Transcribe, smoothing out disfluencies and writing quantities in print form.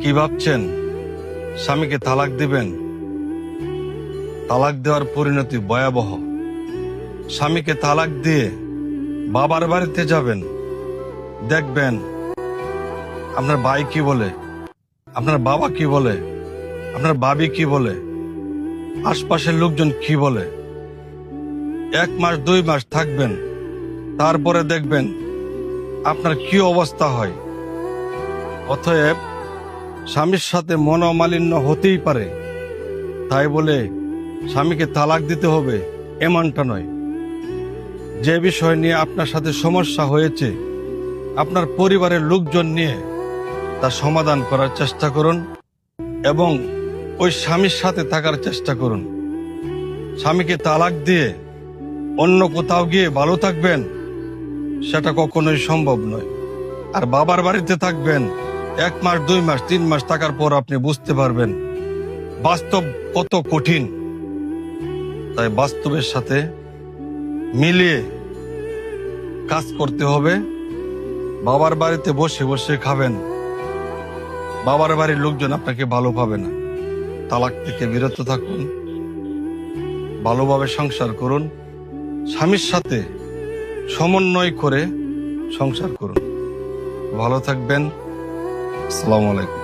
কি ভাবছেন স্বামীকে তালাক দিবেন? তালাক দেওয়ার পরিণতি ভয়াবহ। স্বামীকে তালাক দিয়ে বাবার বাড়িতে যাবেন, দেখবেন আপনার ভাই কি বলে, আপনার বাবা কি বলে, আপনার ভাবি কি বলে, আশপাশের লোকজন কি বলে। 1 মাস 2 মাস থাকবেন, তারপরে দেখবেন আপনার কি অবস্থা হয়। অতএব স্বামীর সাথে মনোমালিন্য হতেই পারে, তাই বলে স্বামীকে তালাক দিতে হবে এমনটা নয়। যে বিষয় নিয়ে আপনার সাথে সমস্যা হয়েছে, আপনার পরিবারের লোকজন নিয়ে তার সমাধান করার চেষ্টা করুন এবং ওই স্বামীর সাথে থাকার চেষ্টা করুন। স্বামীকে তালাক দিয়ে অন্য কোথাও গিয়ে ভালো থাকবেন, সেটা কখনোই সম্ভব নয়। আর বাবার বাড়িতে থাকবেন 1 মাস 2 মাস 3 মাস থাকার পর আপনি বুঝতে পারবেন বাস্তব কত কঠিন। তাই বাস্তবের সাথে মিলিয়ে কাজ করতে হবে। বাবার বাড়িতে বসে বসে খাবেন, বাবার বাড়ির লোকজন আপনাকে ভালো পাবে না। তালাক থেকে বিরত থাকুন, ভালোভাবে সংসার করুন, স্বামীর সাথে সমন্বয় করে সংসার করুন। ভালো থাকবেন। আসসালামু আলাইকুম।